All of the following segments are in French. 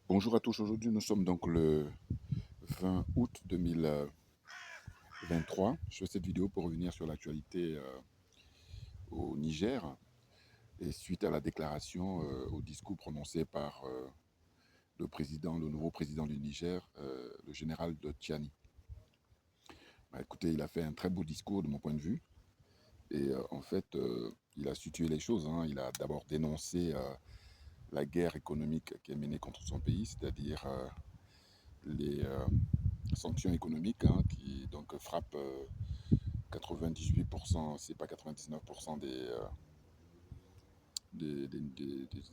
Bonjour à tous, aujourd'hui nous sommes donc le 20 août 2023. Je fais cette vidéo pour revenir sur l'actualité au Niger et suite à la déclaration, au discours prononcé par le nouveau président du Niger, le général de Tchani. Bah, écoutez, il a fait un très beau discours de mon point de vue et en fait, il a situé les choses, hein. Il a d'abord dénoncé la guerre économique qui est menée contre son pays, c'est-à-dire les sanctions économiques, hein, qui donc frappent 98%, c'est pas 99% des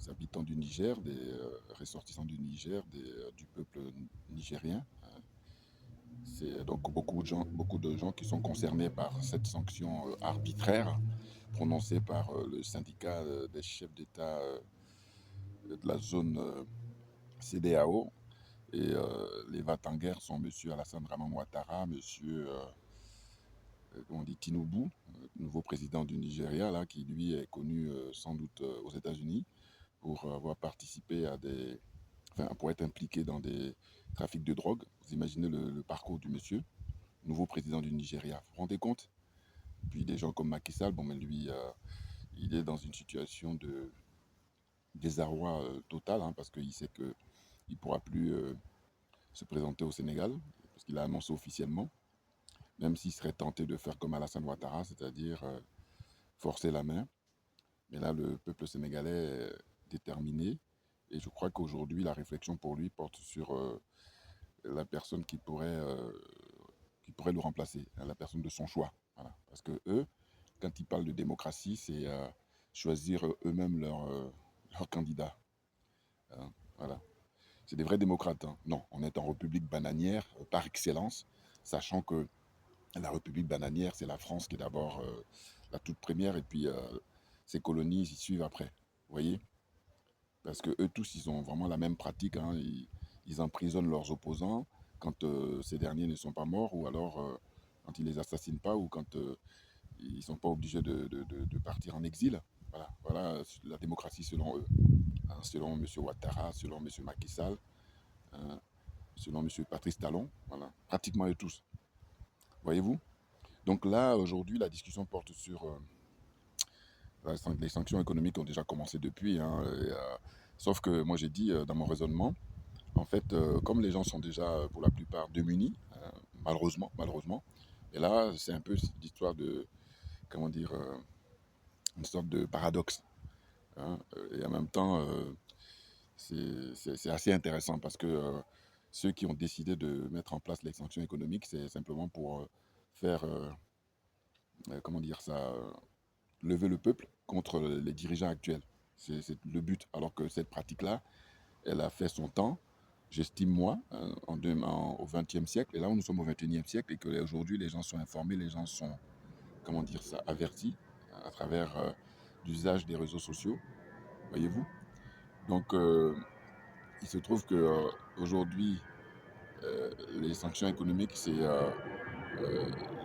habitants du Niger, des ressortissants du Niger, du peuple nigérien. C'est donc beaucoup de gens qui sont concernés par cette sanction arbitraire prononcée par le syndicat des chefs d'État de la zone CEDEAO. Et les va-t-en-guerre sont M. Alassane Draman Ouattara, M. On dit Tinubu, nouveau président du Nigeria, là, qui lui est connu sans doute aux États-Unis pour avoir participé à pour être impliqué dans des trafics de drogue. Vous imaginez le parcours du monsieur, nouveau président du Nigeria. Vous vous rendez compte? Puis des gens comme Macky Sall, bon, mais lui, il est dans une situation de désarroi total, hein, parce qu'il sait qu'il ne pourra plus se présenter au Sénégal, parce qu'il a annoncé officiellement, même s'il serait tenté de faire comme Alassane Ouattara, c'est-à-dire forcer la main. Mais là, le peuple sénégalais est déterminé. Et je crois qu'aujourd'hui, la réflexion pour lui porte sur la personne qui pourrait le remplacer, hein, la personne de son choix. Voilà. Parce que eux, quand ils parlent de démocratie, c'est choisir eux-mêmes leur candidat, hein. Voilà. C'est des vrais démocrates, hein. Non, on est en république bananière par excellence, sachant que la république bananière, c'est la France qui est d'abord la toute première, et puis ses colonies y suivent après. Vous voyez? Parce que eux tous, ils ont vraiment la même pratique, hein. Ils emprisonnent leurs opposants quand ces derniers ne sont pas morts, ou alors quand ils les assassinent pas, ou quand ils sont pas obligés de partir en exil. Voilà, voilà la démocratie selon eux, hein, selon M. Ouattara, selon M. Macky Sall, hein, selon M. Patrice Talon. Voilà, pratiquement eux tous. Voyez-vous? Donc là, aujourd'hui, la discussion porte sur les sanctions économiques ont déjà commencé depuis, hein, sauf que moi j'ai dit dans mon raisonnement, en fait, comme les gens sont déjà pour la plupart démunis, malheureusement, et là c'est un peu l'histoire de, comment dire, une sorte de paradoxe, hein, et en même temps, c'est assez intéressant parce que ceux qui ont décidé de mettre en place les sanctions économiques, c'est simplement pour faire, comment dire ça, lever le peuple contre les dirigeants actuels. C'est le but. Alors que cette pratique-là, elle a fait son temps, j'estime moi, au XXe siècle. Et là où nous sommes au XXIe siècle et que aujourd'hui les gens sont informés, les gens sont, comment dire ça, avertis à travers l'usage des réseaux sociaux, voyez-vous. Donc il se trouve que aujourd'hui, les sanctions économiques, c'est euh,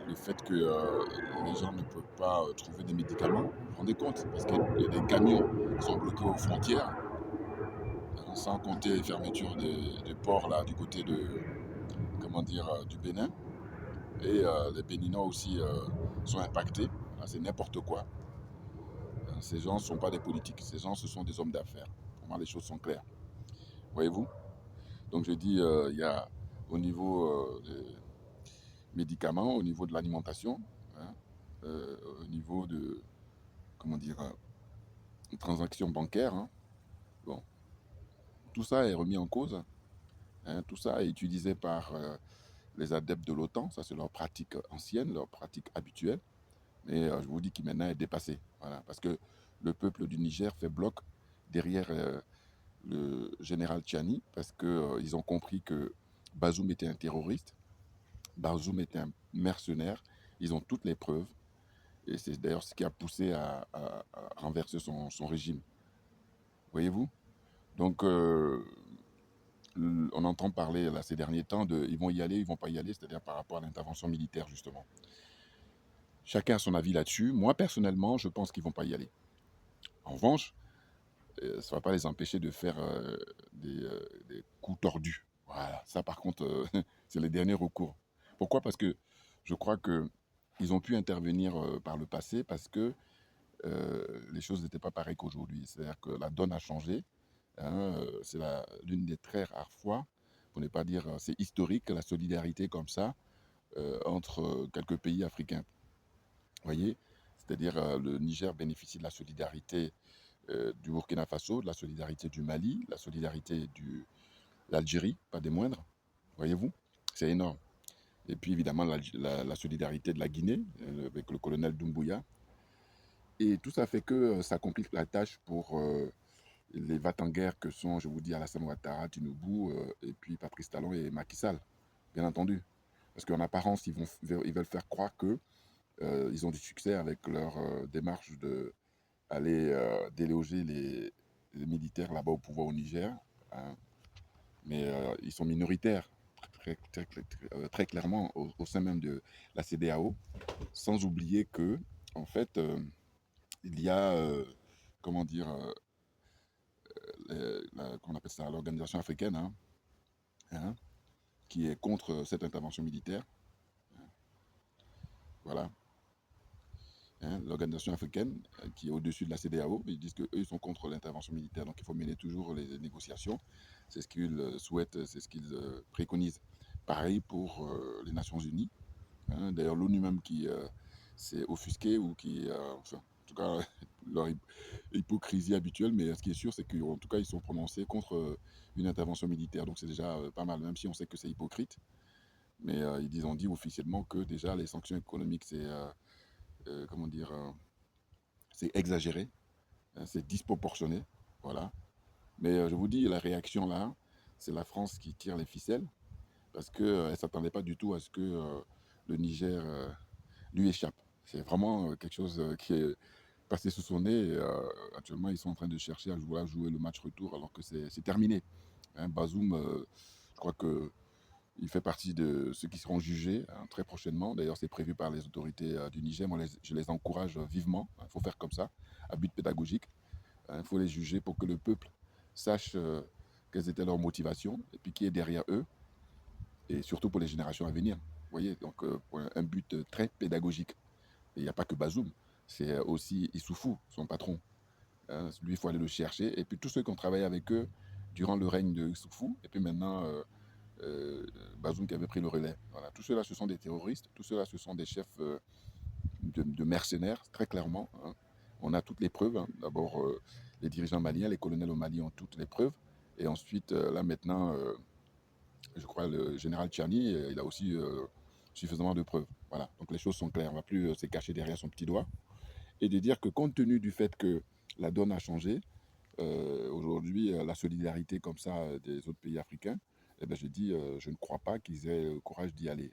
le fait que les gens ne peuvent pas trouver des médicaments. Vous vous rendez compte? Parce qu'il y a des camions qui sont bloqués aux frontières, hein, sans compter les fermetures des ports là, du côté de, comment dire, du Bénin. Et les Béninois aussi sont impactés. Voilà, c'est n'importe quoi. Ces gens ne sont pas des politiques, ces gens, ce sont des hommes d'affaires. Pour moi, les choses sont claires. Voyez-vous? Donc, je dis, il y a au niveau des médicaments, au niveau de l'alimentation, hein, au niveau de, comment dire, transactions bancaires, hein. Bon, tout ça est remis en cause, hein, tout ça est utilisé par les adeptes de l'OTAN, ça c'est leur pratique ancienne, leur pratique habituelle, mais je vous dis qu'il maintenant est dépassé, voilà, parce que le peuple du Niger fait bloc derrière le général Tchani, parce qu'ils ont compris que Bazoum était un terroriste, Bazoum était un mercenaire, ils ont toutes les preuves, et c'est d'ailleurs ce qui a poussé à renverser son régime, voyez-vous. Donc, on entend parler là, ces derniers temps de ils vont y aller, ils vont pas y aller, c'est-à-dire par rapport à l'intervention militaire, justement. Chacun a son avis là-dessus. Moi, personnellement, je pense qu'ils vont pas y aller. En revanche, ça ne va pas les empêcher de faire des coups Ça, par contre, c'est les derniers recours. Pourquoi? Parce que je crois qu'ils ont pu intervenir par le passé parce que les choses n'étaient pas pareilles qu'aujourd'hui. C'est-à-dire que la donne a changé. Hein, c'est l'une des très rares fois, pour ne pas dire c'est historique, la solidarité comme ça entre quelques pays africains. Vous voyez? C'est-à-dire le Niger bénéficie de la solidarité du Burkina Faso, de la solidarité du Mali, de la solidarité de l'Algérie, pas des moindres. Voyez-vous? C'est énorme. Et puis évidemment la solidarité de la Guinée avec le colonel Doumbouya. Et tout ça fait que ça complique la tâche pour les va-t-en-guerre que sont, je vous dis, Alassane Ouattara, Tinubu, et puis Patrice Talon et Macky Sall, bien entendu. Parce qu'en apparence, ils veulent faire croire que ils ont du succès avec leur démarche de aller déloger les militaires là-bas au pouvoir au Niger. Hein. Mais ils sont minoritaires, très clairement, au sein même de la CEDEAO, sans oublier que, en fait, il y a, comment dire, qu'on appelle ça, l'organisation africaine, hein, qui est contre cette intervention militaire. Voilà. Hein, l'organisation africaine qui est au-dessus de la CEDEAO, ils disent qu'eux, ils sont contre l'intervention militaire, donc il faut mener toujours les négociations. C'est ce qu'ils souhaitent, c'est ce qu'ils préconisent. Pareil pour les Nations Unies. Hein, d'ailleurs, l'ONU même qui s'est offusquée ou qui, enfin, en tout cas, leur hypocrisie habituelle, mais ce qui est sûr, c'est qu'en tout cas, ils sont prononcés contre une intervention militaire. Donc c'est déjà pas mal, même si on sait que c'est hypocrite. Mais ils ont dit officiellement que déjà les sanctions économiques, c'est comment dire, c'est exagéré, hein, c'est disproportionné, voilà. Mais je vous dis, la réaction là, c'est la France qui tire les ficelles parce qu'elle ne s'attendait pas du tout à ce que le Niger lui échappe. C'est vraiment quelque chose qui est passé sous son nez. Et, actuellement, ils sont en train de chercher à jouer le match retour alors que c'est terminé. Hein, Bazoum, je crois que il fait partie de ceux qui seront jugés hein, très prochainement. D'ailleurs, c'est prévu par les autorités du Niger. Moi, je les encourage vivement. Il faut faire comme ça, à but pédagogique. Il faut les juger pour que le peuple sache quelles étaient leurs motivations et puis qui est derrière eux, et surtout pour les générations à venir. Vous voyez, donc pour un but très pédagogique. Et il n'y a pas que Bazoum, c'est aussi Issoufou, son patron. Hein, lui, il faut aller le chercher. Et puis tous ceux qui ont travaillé avec eux durant le règne de Issoufou, et puis maintenant euh, Bazoum qui avait pris le relais. Voilà. Tout cela, ce sont des terroristes, tout cela, ce sont des chefs de mercenaires, très clairement. Hein. On a toutes les preuves. Hein. D'abord, les dirigeants maliens, les colonels au Mali ont toutes les preuves. Et ensuite, là maintenant, je crois le général Tchani, il a aussi suffisamment de preuves. Voilà. Donc les choses sont claires. On ne va plus se cacher derrière son petit doigt. Et de dire que compte tenu du fait que la donne a changé, aujourd'hui, la solidarité comme ça des autres pays africains, eh ben, je dis, je ne crois pas qu'ils aient le courage d'y aller.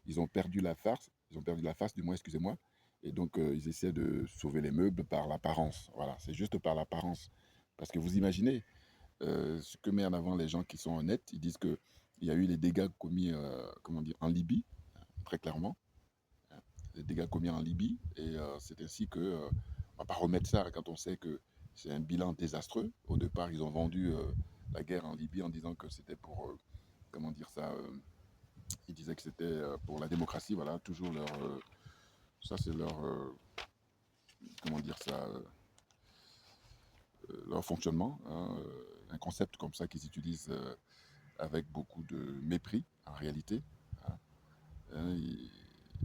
Ils ont perdu la farce, ils ont perdu la face, du moins, excusez-moi, et donc ils essaient de sauver les meubles par l'apparence. Voilà, c'est juste par l'apparence. Parce que vous imaginez ce que mettent en avant les gens qui sont honnêtes. Ils disent qu'il y a eu les dégâts commis comment dire, en Libye, très clairement. Hein, les dégâts commis en Libye, et c'est ainsi que on ne va pas remettre ça quand on sait que c'est un bilan désastreux. Au départ, ils ont vendu la guerre en Libye en disant que c'était pour, comment dire ça, ils disaient que c'était pour la démocratie, voilà, toujours leur, ça c'est leur, comment dire ça, leur fonctionnement, hein, un concept comme ça qu'ils utilisent avec beaucoup de mépris en réalité. Hein. Hein,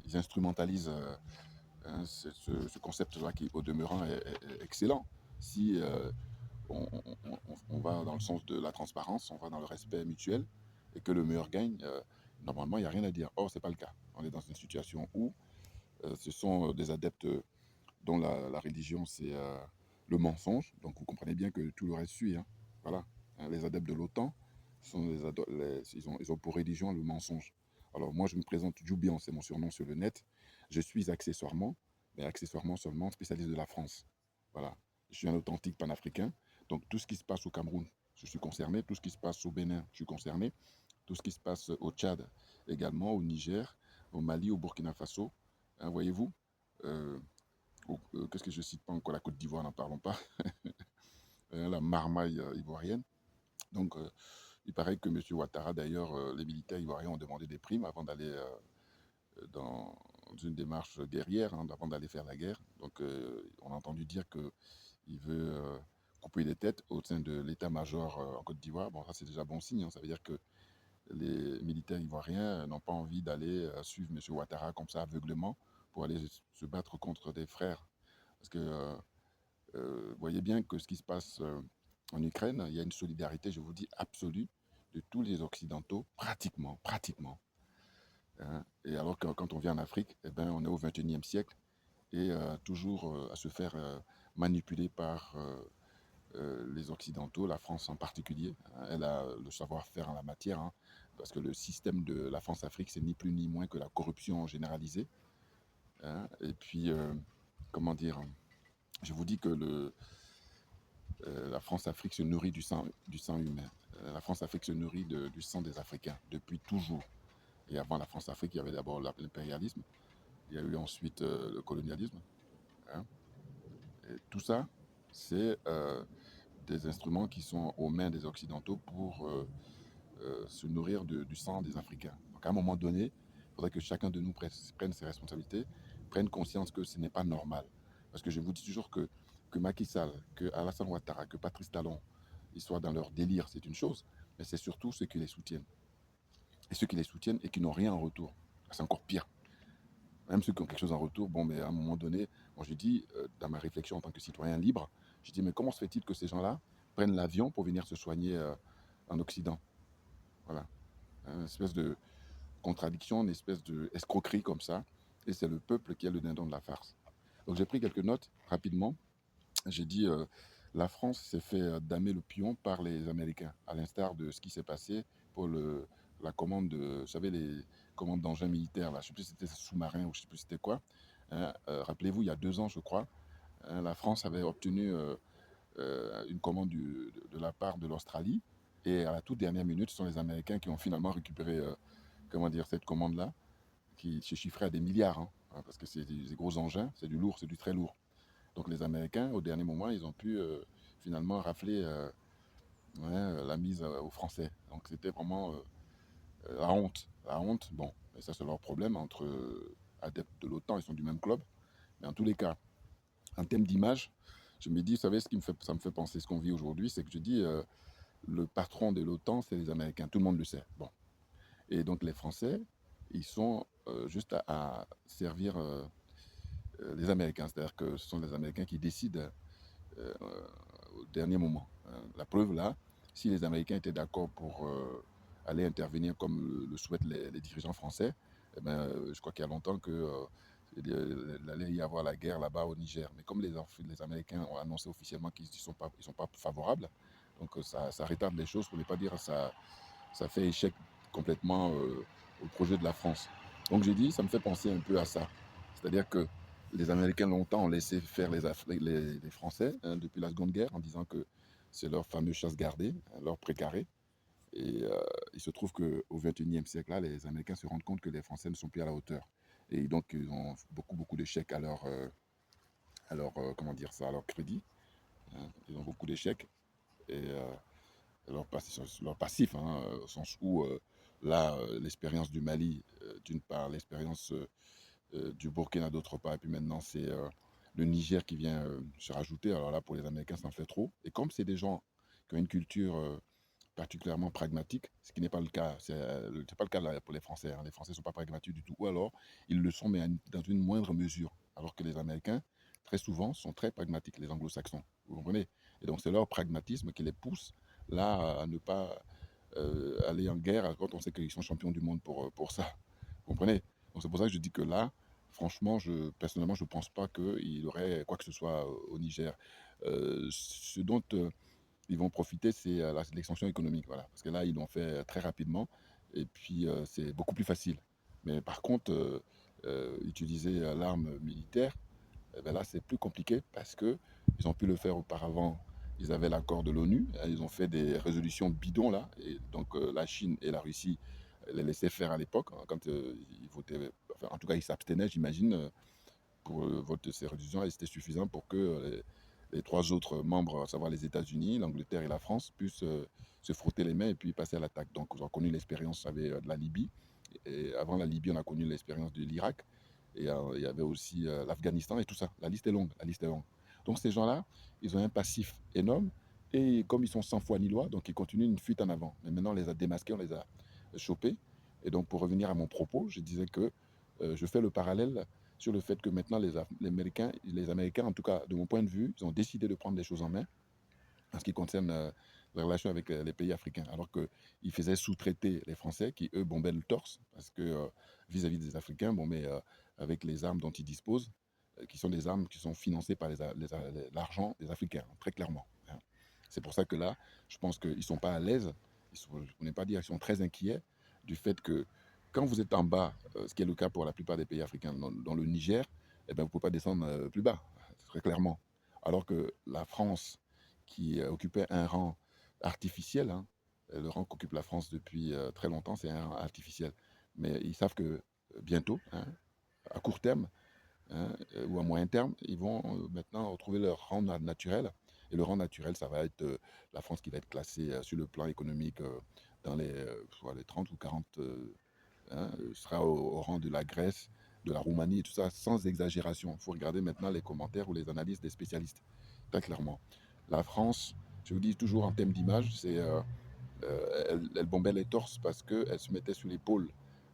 ils instrumentalisent hein, ce concept-là qui, au demeurant, est excellent. Si on va dans le sens de la transparence, on va dans le respect mutuel et que le meilleur gagne, normalement, il n'y a rien à dire. Or, ce n'est pas le cas. On est dans une situation où ce sont des adeptes dont la religion, c'est le mensonge. Donc, vous comprenez bien que tout le reste suit. Hein. Voilà. Hein, les adeptes de l'OTAN, ils ont pour religion le mensonge. Alors, moi, je me présente Djoubian, c'est mon surnom sur le net. Je suis accessoirement, mais accessoirement seulement spécialiste de la France. Voilà. Je suis un authentique panafricain. Donc, tout ce qui se passe au Cameroun, je suis concerné. Tout ce qui se passe au Bénin, je suis concerné. Tout ce qui se passe au Tchad également, au Niger, au Mali, au Burkina Faso. Hein, voyez-vous qu'est-ce que je cite pas encore? La Côte d'Ivoire, n'en parlons pas. La marmaille ivoirienne. Donc, Il paraît que M. Ouattara, d'ailleurs, les militaires ivoiriens ont demandé des primes avant d'aller dans une démarche guerrière, hein, avant d'aller faire la guerre. Donc, on a entendu dire qu'il veut couper les têtes au sein de l'état-major en Côte d'Ivoire. Bon, ça, c'est déjà bon signe, hein. Ça veut dire que les militaires ivoiriens n'ont pas envie d'aller suivre M. Ouattara comme ça aveuglément pour aller se battre contre des frères. Parce que vous voyez bien que ce qui se passe en Ukraine, il y a une solidarité, je vous dis, absolue de tous les Occidentaux, pratiquement. Hein. Et alors que quand on vient en Afrique, eh ben, on est au XXIe siècle et toujours à se faire manipuler par les Occidentaux, la France en particulier. Hein. Elle a le savoir-faire en la matière, hein, parce que le système de la France-Afrique, c'est ni plus ni moins que la corruption généralisée. Hein. Et puis, comment dire, je vous dis que la France-Afrique se nourrit du sang humain. La France-Afrique se nourrit du sang des Africains depuis toujours. Et avant la France-Afrique, il y avait d'abord l'impérialisme, il y a eu ensuite le colonialisme. Hein. Et tout ça, c'est des instruments qui sont aux mains des Occidentaux pour se nourrir du sang des Africains. Donc à un moment donné, il faudrait que chacun de nous prenne ses responsabilités, prenne conscience que ce n'est pas normal. Parce que je vous dis toujours que Macky Sall, que Alassane Ouattara, que Patrice Talon, ils soient dans leur délire, c'est une chose, mais c'est surtout ceux qui les soutiennent. Et ceux qui les soutiennent et qui n'ont rien en retour. C'est encore pire. Même ceux qui ont quelque chose en retour, bon, mais à un moment donné, moi je dis, dans ma réflexion en tant que citoyen libre, je dis, mais comment se fait-il que ces gens-là prennent l'avion pour venir se soigner en Occident? Voilà. Une espèce de contradiction, une espèce d'escroquerie comme ça. Et c'est le peuple qui est le dindon de la farce. Donc j'ai pris quelques notes rapidement. J'ai dit, la France s'est fait damer le pion par les Américains, à l'instar de ce qui s'est passé pour la commande de, vous savez, les commandes d'engins militaires, là. Je ne sais plus si c'était sous-marin ou je ne sais plus si c'était quoi. Hein. Rappelez-vous, il y a 2 ans, je crois, hein, la France avait obtenu une commande de la part de l'Australie. Et à la toute dernière minute, ce sont les Américains qui ont finalement récupéré comment dire, cette commande-là, qui se chiffrait à des milliards, hein, parce que c'est des gros engins, c'est du lourd, c'est du très lourd. Donc les Américains, au dernier moment, ils ont pu finalement rafler ouais, la mise aux Français. Donc c'était vraiment la honte. La honte, bon, et ça c'est leur problème entre adeptes de l'OTAN, ils sont du même club. Mais en tous les cas, en termes d'image, je me dis, vous savez, ça me fait penser ce qu'on vit aujourd'hui, c'est que je dis, le patron de l'OTAN, c'est les Américains, tout le monde le sait. Bon. Et donc les Français, ils sont juste à servir les Américains. C'est-à-dire que ce sont les Américains qui décident euh, au dernier moment. La preuve là, si les Américains étaient d'accord pour aller intervenir comme le souhaitent les dirigeants français, eh ben, je crois qu'il y a longtemps que il allait y avoir la guerre là-bas au Niger. Mais comme les Américains ont annoncé officiellement qu'ils ne sont pas favorables, donc ça retarde les choses, pour ne pas dire ça fait échec complètement au projet de la France. Donc j'ai dit, ça me fait penser un peu à ça. C'est-à-dire que les Américains longtemps ont laissé faire les Français hein, depuis la Seconde Guerre en disant que c'est leur fameux chasse gardée, hein, leur précaré. Et il se trouve qu'au XXIe siècle, là, les Américains se rendent compte que les Français ne sont plus à la hauteur. Et donc, ils ont beaucoup d'échecs comment dire ça, à leur crédit. Hein. Ils ont beaucoup d'échecs. Et leur passif, hein, au sens où là, l'expérience du Mali, d'une part, l'expérience du Burkina d'autre part, et puis maintenant c'est le Niger qui vient se rajouter. Alors là, pour les Américains, ça en fait trop. Et comme c'est des gens qui ont une culture particulièrement pragmatique, ce qui n'est pas le cas, c'est pas le cas là, pour les Français. Hein. Les Français ne sont pas pragmatiques du tout. Ou alors, ils le sont, mais dans une moindre mesure. Alors que les Américains, très souvent, sont très pragmatiques, les Anglo-Saxons. Vous comprenez? Et donc, c'est leur pragmatisme qui les pousse là à ne pas aller en guerre quand on sait qu'ils sont champions du monde pour ça. Vous comprenez? Donc, c'est pour ça que je dis que là, franchement, personnellement, je ne pense pas qu'il y aurait quoi que ce soit au Niger. Ce dont ils vont profiter, c'est l'extension économique. Voilà. Parce que là, ils l'ont fait très rapidement. Et puis, c'est beaucoup plus facile. Mais par contre, utiliser l'arme militaire, eh ben là, c'est plus compliqué parce que ils ont pu le faire auparavant. Ils avaient l'accord de l'ONU. Hein, ils ont fait des résolutions bidons, là. Et donc, la Chine et la Russie les laissaient faire à l'époque, hein, quand ils votaient. Enfin, en tout cas, ils s'abstenaient, j'imagine, pour voter ces résolutions. Et c'était suffisant pour que les trois autres membres, à savoir les États-Unis, l'Angleterre et la France, puissent se frotter les mains et puis passer à l'attaque. Donc, on a connu l'expérience avec de la Libye. Et avant la Libye, on a connu l'expérience de l'Irak. Et il y avait aussi l'Afghanistan et tout ça. La liste est longue, la liste est longue. Donc, ces gens-là, ils ont un passif énorme. Et comme ils sont sans foi ni loi, donc ils continuent une fuite en avant. Mais maintenant, on les a démasqués, on les a chopés. Et donc, pour revenir à mon propos, je disais que je fais le parallèle sur le fait que maintenant, les Américains, en tout cas, de mon point de vue, ils ont décidé de prendre les choses en main en ce qui concerne les relations avec les pays africains, alors qu'ils faisaient sous-traiter les Français qui, eux, bombaient le torse, parce que vis-à-vis des Africains, bon, mais avec les armes dont ils disposent, qui sont des armes qui sont financées par l'argent des Africains, très clairement. Hein. C'est pour ça que là, je pense qu'ils ne sont pas à l'aise, on n'est pas dire, ils sont très inquiets du fait que quand vous êtes en bas, ce qui est le cas pour la plupart des pays africains, dans le Niger, eh ben, vous ne pouvez pas descendre plus bas, très clairement. Alors que la France, qui occupait un rang artificiel, hein, le rang qu'occupe la France depuis très longtemps, c'est un rang artificiel. Mais ils savent que bientôt, hein, à court terme, hein, ou à moyen terme, ils vont maintenant retrouver leur rang naturel. Et le rang naturel, ça va être la France qui va être classée sur le plan économique dans les 30 ou 40, hein, sera au rang de la Grèce, de la Roumanie et tout ça, sans exagération. Il faut regarder maintenant les commentaires ou les analyses des spécialistes, très clairement. La France, je vous dis toujours en termes d'image, elle bombait les torses parce qu'elle se mettait sur l'épaule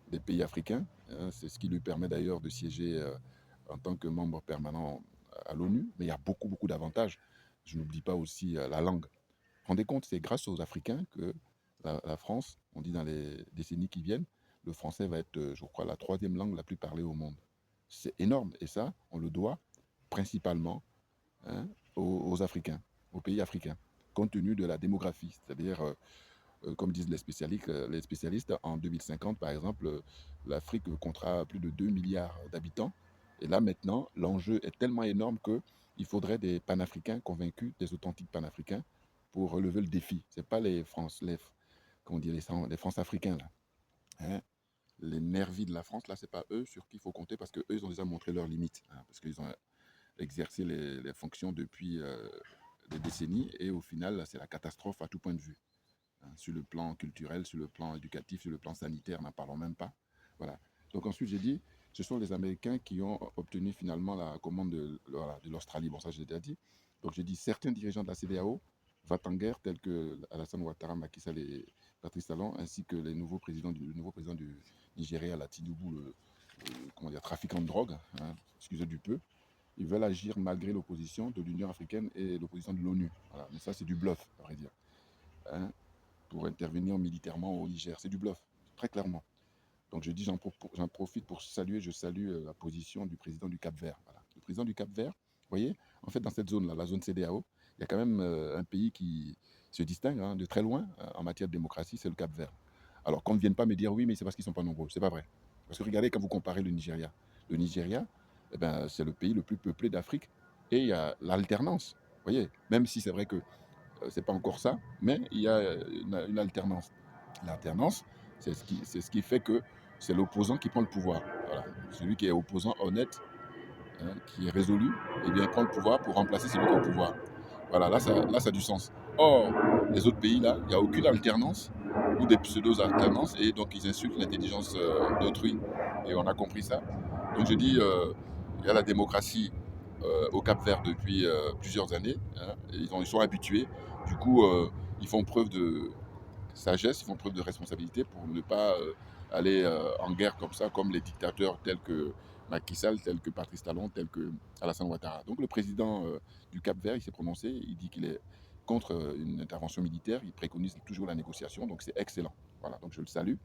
des pays africains. Hein, c'est ce qui lui permet d'ailleurs de siéger en tant que membre permanent à l'ONU. Mais il y a beaucoup, beaucoup d'avantages. Je n'oublie pas aussi la langue. Rendez compte, c'est grâce aux Africains que la France, on dit dans les décennies qui viennent, le français va être, je crois, la troisième langue la plus parlée au monde. C'est énorme. Et ça, on le doit principalement, hein, aux Africains, aux pays africains, compte tenu de la démographie. C'est-à-dire, comme disent les spécialistes, en 2050, par exemple, l'Afrique comptera plus de 2 milliards d'habitants. Et là, maintenant, l'enjeu est tellement énorme qu'il faudrait des panafricains convaincus, des authentiques panafricains, pour relever le défi. Ce n'est pas comment dire, les France-africains, là. Hein. Les nervis de la France, là, ce n'est pas eux sur qui il faut compter parce qu'eux, ils ont déjà montré leurs limites. Hein, parce qu'ils ont exercé les fonctions depuis des décennies et au final, c'est la catastrophe à tout point de vue. Hein, sur le plan culturel, sur le plan éducatif, sur le plan sanitaire, n'en parlons même pas. Voilà. Donc ensuite, j'ai dit, ce sont les Américains qui ont obtenu finalement la commande voilà, de l'Australie. Bon, ça, j'ai déjà dit. Donc j'ai dit, certains dirigeants de la CEDEAO vont en guerre, tels que Alassane Ouattara, Macky Sall et Patrice Talon, ainsi que le nouveau président du Nigeria, la Tinubu, comment dire, trafiquant de drogue, hein, excusez du peu. Ils veulent agir malgré l'opposition de l'Union africaine et l'opposition de l'ONU. Voilà. Mais ça, c'est du bluff, à vrai dire. Hein, pour intervenir militairement au Niger. C'est du bluff, très clairement. Donc je dis, j'en profite pour saluer, je salue la position du président du Cap-Vert. Voilà. Le président du Cap-Vert, vous voyez, en fait, dans cette zone-là, la zone CEDEAO, il y a quand même un pays qui se distingue hein, de très loin en matière de démocratie, c'est le Cap-Vert. Alors qu'on ne vienne pas me dire oui, mais c'est parce qu'ils ne sont pas nombreux. C'est pas vrai. Parce que regardez, quand vous comparez le Nigeria, eh ben, c'est le pays le plus peuplé d'Afrique et il y a l'alternance. Vous voyez, même si c'est vrai que c'est pas encore ça, mais il y a une alternance. L'alternance, c'est ce qui fait que c'est l'opposant qui prend le pouvoir. Voilà. Celui qui est opposant honnête, hein, qui est résolu, eh bien, il prend le pouvoir pour remplacer celui qui est au pouvoir. Voilà, là, ça a du sens. Or, les autres pays, là, il n'y a aucune alternance ou des pseudo-alternances et donc ils insultent l'intelligence d'autrui. Et on a compris ça. Donc je dis, il y a la démocratie au Cap-Vert depuis plusieurs années. Hein, et ils sont habitués. Du coup, ils font preuve de sagesse, ils font preuve de responsabilité pour ne pas aller en guerre comme ça, comme les dictateurs tels que Macky Sall, tels que Patrice Talon, tels que Alassane Ouattara. Donc le président du Cap-Vert, il s'est prononcé, il dit qu'il est contre une intervention militaire, il préconise toujours la négociation, donc c'est excellent. Voilà, donc je le salue.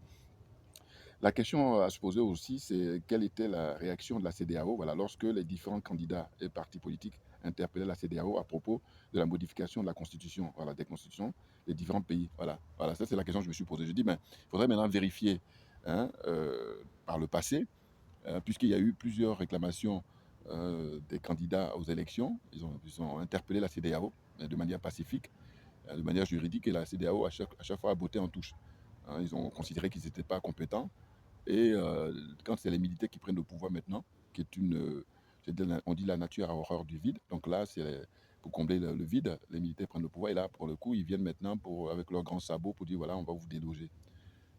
La question à se poser aussi, c'est quelle était la réaction de la CEDEAO voilà, lorsque les différents candidats et partis politiques interpellaient la CEDEAO à propos de la modification de la constitution, voilà, des constitutions des différents pays. Voilà, voilà ça c'est la question que je me suis posée. Je dis, ben, il faudrait maintenant vérifier hein, par le passé, puisqu'il y a eu plusieurs réclamations des candidats aux élections, ils ont interpellé la CEDEAO de manière pacifique, de manière juridique, et la CEDEAO à chaque fois a botté en touche. Hein, ils ont considéré qu'ils n'étaient pas compétents et quand c'est les militaires qui prennent le pouvoir maintenant, qui est on dit la nature a horreur du vide. Donc là, c'est pour combler le vide, les militaires prennent le pouvoir. Et là, pour le coup, ils viennent maintenant avec leurs grands sabots pour dire, voilà, on va vous déloger.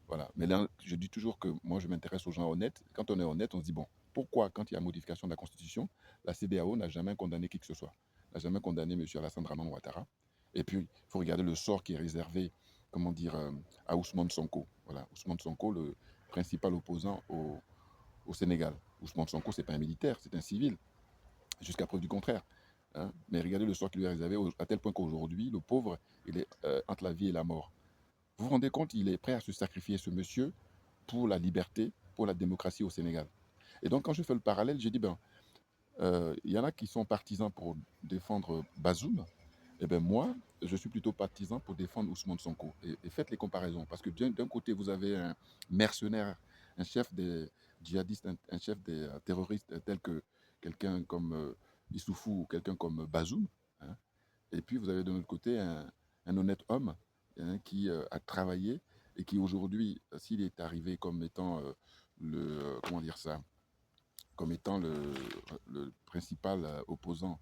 Voilà. Mais là, je dis toujours que moi, je m'intéresse aux gens honnêtes. Quand on est honnête, on se dit, bon, pourquoi, quand il y a modification de la Constitution, la CEDEAO n'a jamais condamné qui que ce soit, n'a jamais condamné M. Alassane Draman Ouattara. Et puis, il faut regarder le sort qui est réservé, comment dire, à Ousmane Sonko. Voilà, Ousmane Sonko, le principal opposant au Sénégal. Ousmane Sonko, ce n'est pas un militaire, c'est un civil, jusqu'à preuve du contraire. Hein. Mais regardez le sort qui lui est réservé, à tel point qu'aujourd'hui, le pauvre, il est entre la vie et la mort. Vous vous rendez compte, il est prêt à se sacrifier, ce monsieur, pour la liberté, pour la démocratie au Sénégal. Et donc, quand je fais le parallèle, j'ai dit, ben, il y en a qui sont partisans pour défendre Bazoum. Et ben moi, je suis plutôt partisan pour défendre Ousmane Sonko. Et faites les comparaisons. Parce que d'un côté, vous avez un mercenaire, un chef des djihadistes, un chef des terroristes, tel que quelqu'un comme Issoufou ou quelqu'un comme Bazoum. Hein. Et puis, vous avez de l'autre côté un honnête homme, hein, qui a travaillé et qui aujourd'hui, s'il est arrivé comme étant comment dire ça, comme étant le principal opposant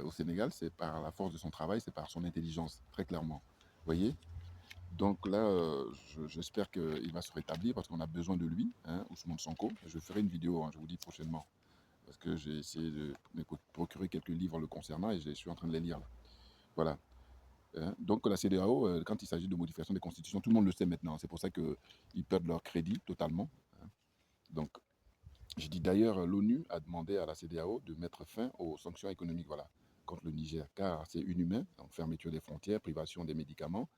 au Sénégal, c'est par la force de son travail, c'est par son intelligence, très clairement. Vous voyez. Donc là, j'espère qu'il va se rétablir parce qu'on a besoin de lui, hein, Ousmane Sonko. Je ferai une vidéo, hein, je vous dis prochainement, parce que j'ai essayé de me procurer quelques livres le concernant et je suis en train de les lire là. Voilà. Hein. Donc la CEDEAO, quand il s'agit de modification des constitutions, tout le monde le sait maintenant. C'est pour ça qu'ils perdent leur crédit totalement. Hein. Donc, je dis d'ailleurs, l'ONU a demandé à la CEDEAO de mettre fin aux sanctions économiques, voilà, contre le Niger, car c'est inhumain. Donc, fermeture des frontières, privation des médicaments,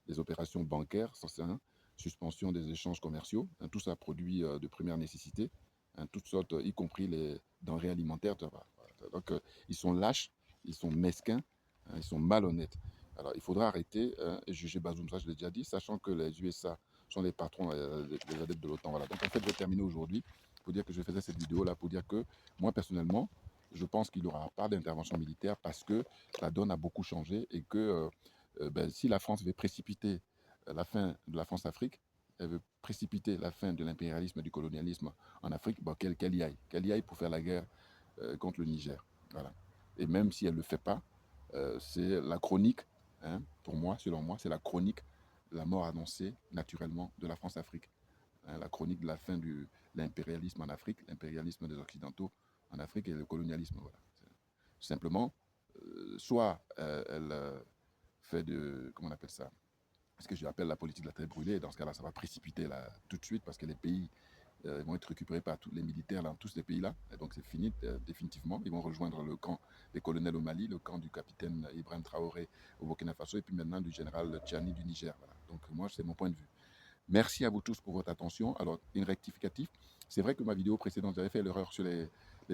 des opérations bancaires, hein, suspension des échanges commerciaux, hein, tout ça produit de première nécessité, hein, toutes sortes, y compris les denrées alimentaires. Voilà. Donc, ils sont lâches, ils sont mesquins, hein, ils sont malhonnêtes. Alors, il faudra arrêter et juger Bazoum, ça je l'ai déjà dit, sachant que les USA sont les patrons des adeptes de l'OTAN. Voilà. Donc, en fait, je vais terminer aujourd'hui pour dire que je faisais cette vidéo-là, pour dire que moi, personnellement, je pense qu'il n'y aura pas d'intervention militaire parce que la donne a beaucoup changé et que ben, si la France veut précipiter la fin de la France-Afrique, elle veut précipiter la fin de l'impérialisme et du colonialisme en Afrique, bon, qu'elle y aille pour faire la guerre contre le Niger. Voilà. Et même si elle ne le fait pas, c'est la chronique, hein, pour moi, selon moi, c'est la chronique de la mort annoncée naturellement de la France-Afrique. Hein, la chronique de la fin de l'impérialisme en Afrique, l'impérialisme des Occidentaux en Afrique et le colonialisme. Voilà. Simplement, soit elle fait de, comment on appelle ça, ce que j'appelle la politique de la terre brûlée. Dans ce cas-là, ça va précipiter là, tout de suite parce que les pays vont être récupérés par tous les militaires dans tous ces pays-là. Et donc c'est fini définitivement. Ils vont rejoindre le camp des colonels au Mali, le camp du capitaine Ibrahim Traoré au Burkina Faso et puis maintenant du général Tchani du Niger. Voilà. Donc moi, c'est mon point de vue. Merci à vous tous pour votre attention. Alors, une rectificative. C'est vrai que ma vidéo précédente, j'avais fait l'erreur sur les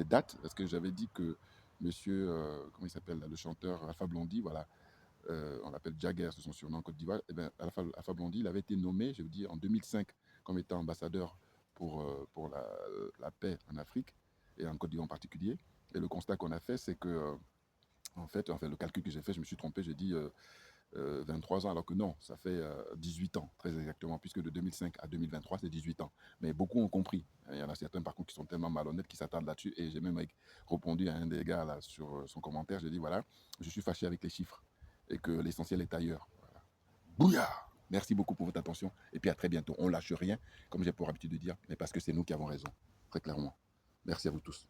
dates, parce que j'avais dit que monsieur, comment il s'appelle, le chanteur Alpha Blondy, voilà, on l'appelle Jagger, c'est son surnom en Côte d'Ivoire. Eh bien, Alpha Blondy, il avait été nommé, je vous dis, en 2005, comme étant ambassadeur pour la paix en Afrique, et en Côte d'Ivoire en particulier. Et le constat qu'on a fait, c'est que, en fait, le calcul que j'ai fait, je me suis trompé, j'ai dit 23 ans, alors que non, ça fait 18 ans, très exactement, puisque de 2005 à 2023, c'est 18 ans. Mais beaucoup ont compris. Il y en a certains, par contre, qui sont tellement malhonnêtes, qui s'attardent là-dessus. Et j'ai même répondu à un des gars là, sur son commentaire. J'ai dit, voilà, je suis fâché avec les chiffres et que l'essentiel est ailleurs. Voilà. Bouillard. Merci beaucoup pour votre attention. Et puis à très bientôt. On lâche rien, comme j'ai pour habitude de dire, mais parce que c'est nous qui avons raison, très clairement. Merci à vous tous.